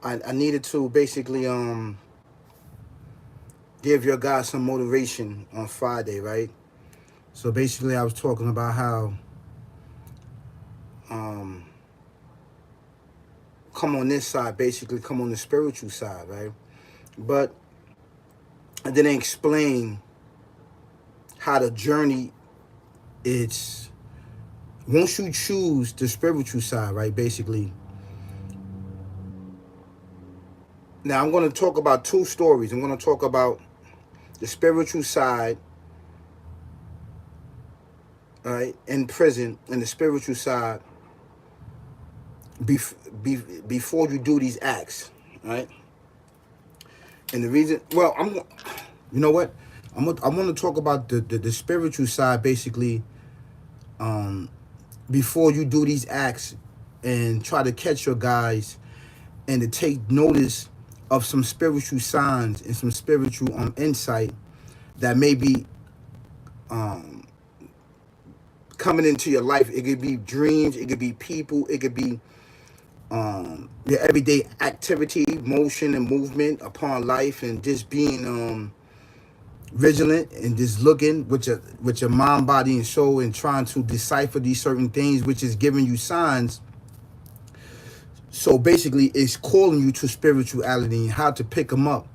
I needed to basically give your guys some motivation on Friday, right? So basically, I was talking about how um, come on this side, basically come on the spiritual side, right? But I didn't explain how the journey is. Once you choose the spiritual side, right? Basically, now I'm going to talk about two stories. I'm going to talk about the spiritual side, right, in prison, and the spiritual side bef- before you do these acts, right? And the reason, well, you know what? I want to talk about the spiritual side, basically, um, before you do these acts, and try to catch your guys and to take notice of some spiritual signs and some spiritual insight that may be um, coming into your life. It could be dreams, it could be people, it could be your everyday activity, motion, and movement upon life, and just being vigilant and just looking with your mind, body, and soul, and trying to decipher these certain things, which is giving you signs. So basically, it's calling you to spirituality and how to pick them up.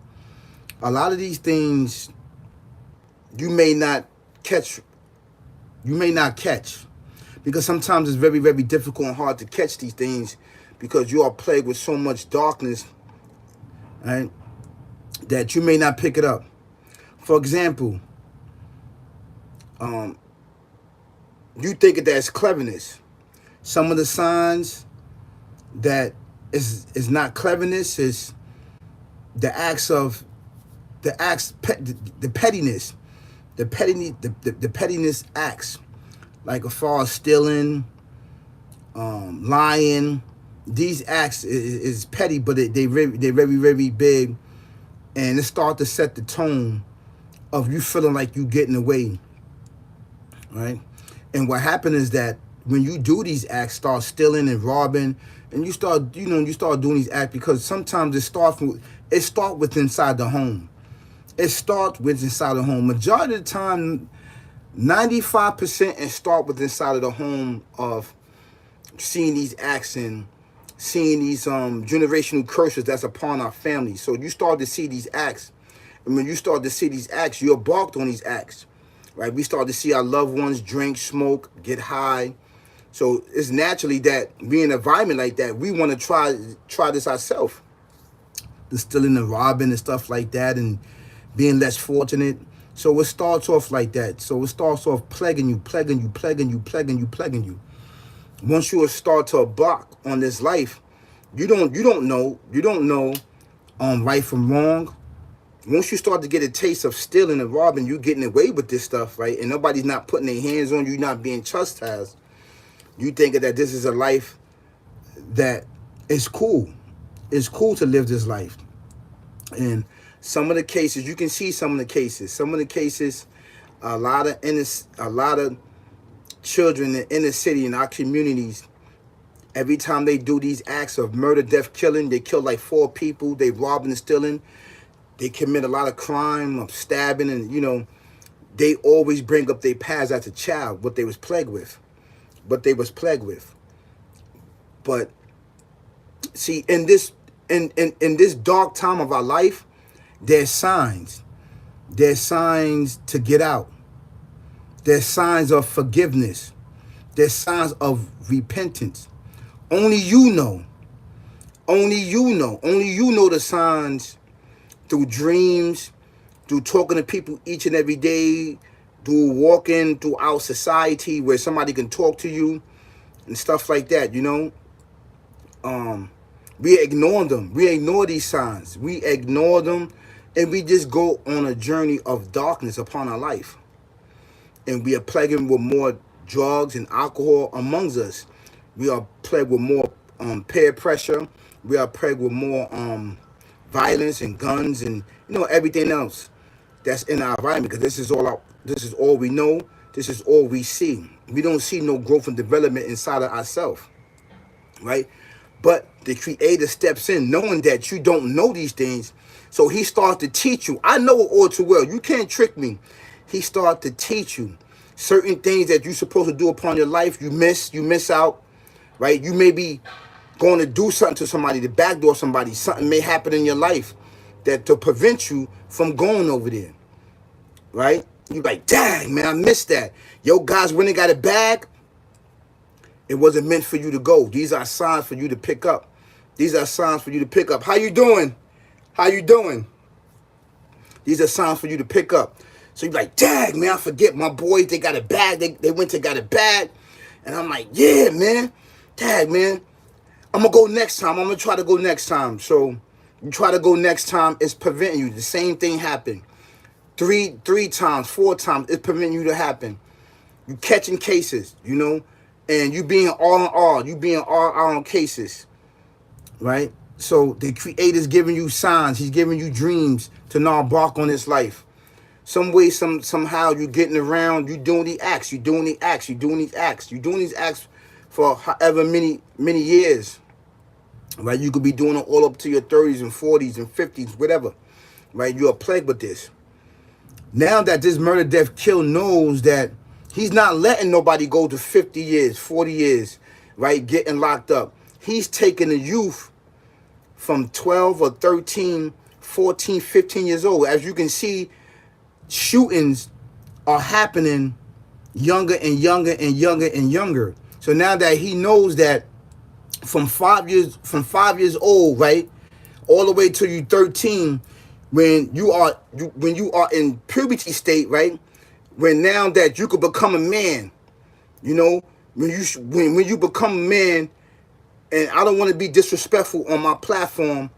A lot of these things you may not catch. You may not catch because sometimes it's very, very difficult and hard to catch these things because you are plagued with so much darkness, right? That you may not pick it up. For example, um, you think that that's cleverness. Some of the signs that is not cleverness is the acts of the pettiness, the pettiness acts, like as far as stealing, lying. These acts is petty, but they're very, very big, and it start to set the tone of you feeling like you getting away, right? And what happened is that when you do these acts, start stealing and robbing, and you start doing these acts because sometimes it start with inside the home. It starts with inside the home. Majority of the time, 95% it start with inside of the home of seeing these acts and seeing these generational curses that's upon our family. So you start to see these acts, and when you start to see these acts, you embarked on these acts, right? We start to see our loved ones drink, smoke, get high. So it's naturally that we in an environment like that, we want to try this ourselves. The stealing and robbing and stuff like that, and being less fortunate. So it starts off like that. So it starts off plaguing you, plaguing you, plaguing you, plaguing you, plaguing you. Once you start to embark on this life, you don't know right from wrong. Once you start to get a taste of stealing and robbing, you getting away with this stuff, right? And nobody's not putting their hands on you, not being chastised. You think that this is a life that is cool. It's cool to live this life. And some of the cases, you can see some of the cases. Some of the cases, a lot of children in the inner city in our communities, every time they do these acts of murder, death, killing, they kill like 4 people, they robbing and stealing, they commit a lot of crime of stabbing, and they always bring up their past as a child, what they was plagued with. What they was plagued with. But see, in this dark time of our life, there's signs. There's signs to get out. There's signs of forgiveness. There's signs of repentance. Only you know. Only you know. Only you know the signs through dreams, through talking to people each and every day, through walking throughout society where somebody can talk to you and stuff like that, we ignore them. We ignore these signs. We ignore them, and we just go on a journey of darkness upon our life. And we are plagued with more drugs and alcohol amongst us. We are plagued with more peer pressure. We are plagued with more violence and guns and everything else that's in our environment. Because this is all we know. This is all we see. We don't see no growth and development inside of ourselves, right? But the creator steps in knowing that you don't know these things. So he starts to teach you. I know it all too well. You can't trick me. He starts to teach you certain things that you're supposed to do upon your life. You miss out, right? You may be going to do something to somebody, to backdoor somebody. Something may happen in your life that to prevent you from going over there, right? You're like, dang, man, I missed that. Yo, guys, when they got a bag, it wasn't meant for you to go. These are signs for you to pick up. These are signs for you to pick up. How you doing? How you doing? These are signs for you to pick up. So you're like, dang, man, I forget my boys, they got a bag. They went to got a bag. And I'm like, yeah, man. Dang, man. I'm going to go next time. I'm going to try to go next time. So you try to go next time, it's preventing you. The same thing happened. Three times, 4 times, it's preventing you to happen. You catching cases, you know, and you being all in all. You being all on cases, right? So the creator's giving you signs. He's giving you dreams to not embark on this life. Some way, somehow you're getting around. You're doing the acts. You're doing the acts. You're doing these acts. You're doing these acts for however many years, right? You could be doing it all up to your 30s and 40s and 50s, whatever, right? You're plagued with this. Now that this murder, death, kill knows that he's not letting nobody go to 50 years, 40 years, right? Getting locked up. He's taking the youth from 12 or 13, 14, 15 years old. As you can see, shootings are happening younger and younger and younger and younger. So now that he knows that from 5 years old, right, all the way till you 13, when you are in puberty state, right, when now that you could become a man, you know, when you become a man, and I don't want to be disrespectful on my platform,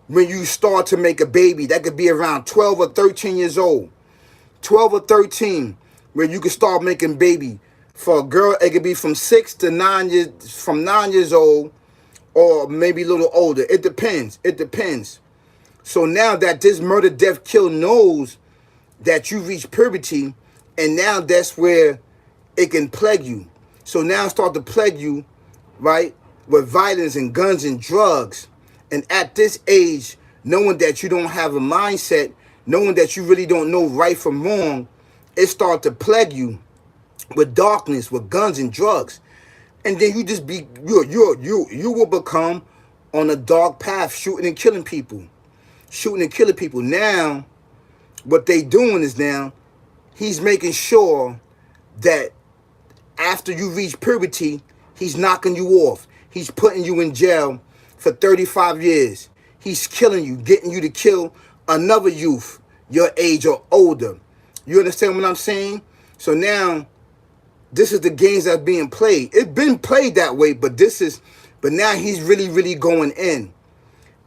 when you start to make a baby, that could be around 12 or 13 years old. 12 or 13, where you can start making baby. For a girl, it could be from 6 to 9 years, from 9 years old, or maybe a little older. It depends. It depends. So now that this murder, death, kill knows that you reach puberty, and now that's where it can plague you. So now start to plague you, right, with violence and guns and drugs. And at this age, knowing that you don't have a mindset, knowing that you really don't know right from wrong, it start to plague you with darkness, with guns and drugs. And then you just be, you will become on a dark path, shooting and killing people. Shooting and killing people. Now, what they doing is now, he's making sure that after you reach puberty, he's knocking you off. He's putting you in jail for 35 years. He's killing you, getting you to kill another youth your age or older. You understand what I'm saying? So now, this is the games that's being played. It's been played that way, but now he's really, really going in.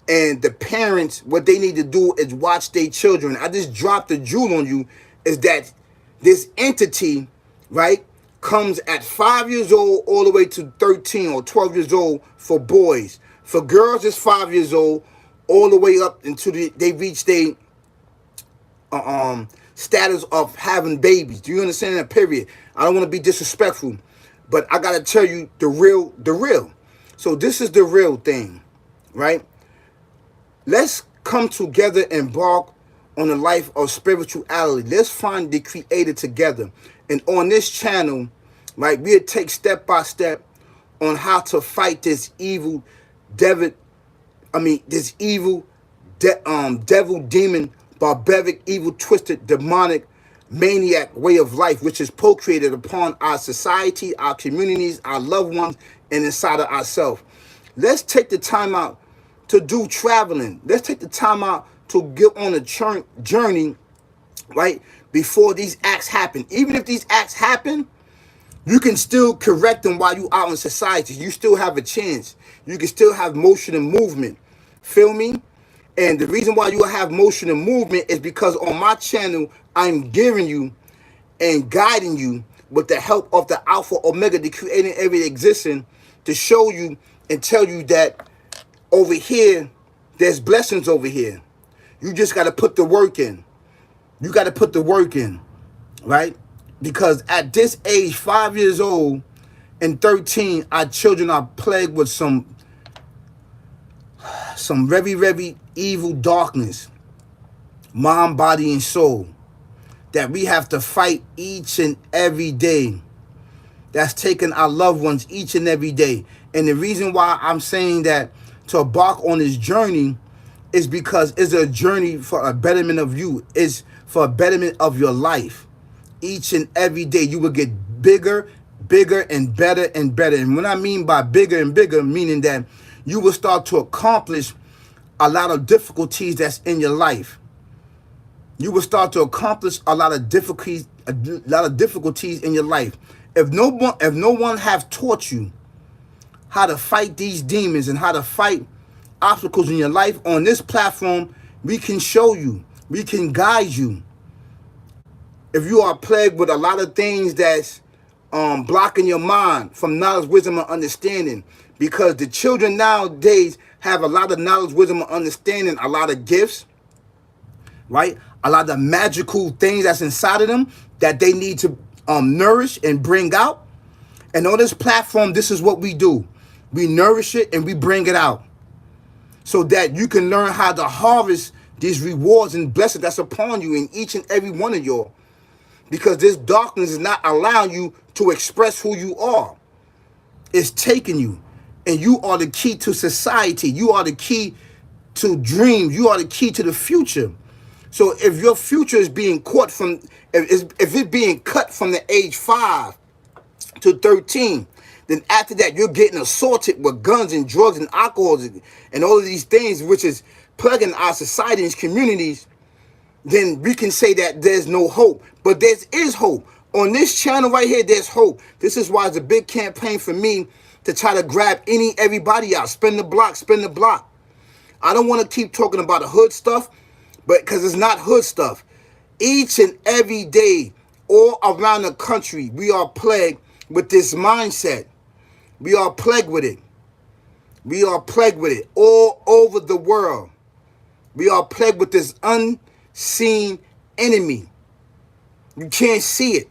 And the parents, what they need to do is watch their children. I just dropped a jewel on you, is that this entity, right, comes at 5 years old all the way to 13 or 12 years old for boys. For girls, it's 5 years old all the way up until they reach their status of having babies. Do you understand that? Period. I don't want to be disrespectful, but I got to tell you the real. So this is the real thing, right? Let's come together and embark on a life of spirituality. Let's find the creator together. And on this channel, right, we'll take step by step on how to fight this evil devil, devil, demon, barbaric, evil, twisted, demonic, maniac way of life, which is procreated upon our society, our communities, our loved ones, and inside of ourselves. Let's take the time out to do traveling. Let's take the time out to get on a journey, right, before these acts happen. Even if these acts happen, you can still correct them while you're out in society. You still have a chance. You can still have motion and movement. Feel me? And the reason why you have motion and movement is because on my channel, I'm giving you and guiding you with the help of the Alpha Omega, the creating every existing, to show you and tell you that over here, there's blessings over here. You just got to put the work in. You got to put the work in, right? Because at this age, 5 years old and 13, our children are plagued with some some very, very evil darkness, mind, body, and soul, that we have to fight each and every day, that's taking our loved ones each and every day. And the reason why I'm saying that to embark on this journey is because it's a journey for a betterment of you. It's for a betterment of your life. Each and every day you will get bigger, bigger, and better and better. And what I mean by bigger and bigger, meaning that you will start to accomplish a lot of difficulties that's in your life. You will start to accomplish a lot of difficulties in your life. If no one have taught you how to fight these demons and how to fight obstacles in your life, on this platform, we can show you, we can guide you. If you are plagued with a lot of things that's blocking your mind from knowledge, wisdom, and understanding, because the children nowadays have a lot of knowledge, wisdom, and understanding, a lot of gifts, right? A lot of magical things that's inside of them that they need to nourish and bring out. And on this platform, this is what we do. We nourish it and we bring it out so that you can learn how to harvest these rewards and blessings that's upon you in each and every one of y'all. Because this darkness is not allowing you to express who you are. It's taking you. And you are the key to society. You are the key to dreams. You are the key to the future. So if your future is being caught from, if it's being cut from the age 5 to 13, then after that you're getting assaulted with guns and drugs and alcohol and all of these things, which is plaguing our society and communities, then we can say that there's no hope. But there is hope. On this channel right here, there's hope. This is why it's a big campaign for me to try to grab everybody out. Spin the block, spin the block. I don't want to keep talking about the hood stuff, but because it's not hood stuff. Each and every day, all around the country, we are plagued with this mindset. We are plagued with it. We are plagued with it all over the world. We are plagued with this unseen enemy. You can't see it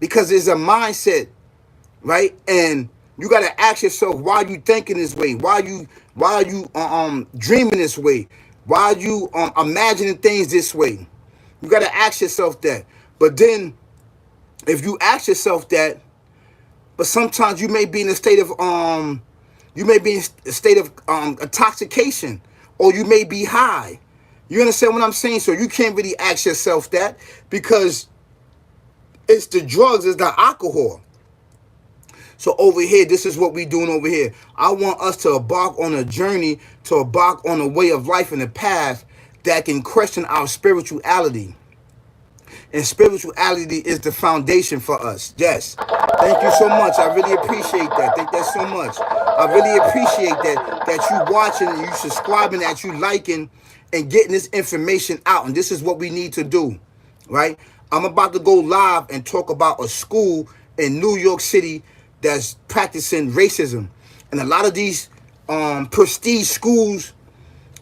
because it's a mindset, right? And you got to ask yourself, why are you thinking this way? Why are you dreaming this way? Why are you imagining things this way? You got to ask yourself that. But then if you ask yourself that, but sometimes you may be in a state of intoxication, or you may be high. You understand what I'm saying? So you can't really ask yourself that because it's the drugs, it's the alcohol. So over here, this is what we're doing over here. I want us to embark on a journey, to embark on a way of life and a path that can question our spirituality. And spirituality is the foundation for us. Yes. Thank you so much. I really appreciate that. Thank you so much. I really appreciate that you watching and you subscribing, that you liking and getting this information out. And this is what we need to do, right? I'm about to go live and talk about a school in New York City that's practicing racism. And a lot of these prestige schools,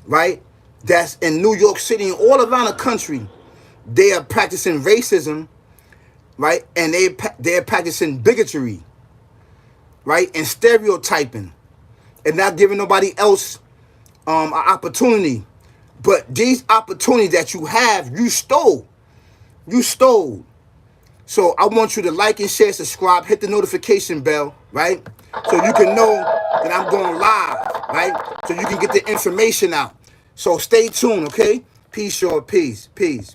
right, that's in New York City and all around the country, they are practicing racism, right? And they're practicing bigotry, right? And stereotyping and not giving nobody else an opportunity. But these opportunities that you have, you stole. You stole. So I want you to like and share, subscribe, hit the notification bell, right? So you can know that I'm going live, right? So you can get the information out. So stay tuned, okay? Peace, y'all. Peace, peace, peace.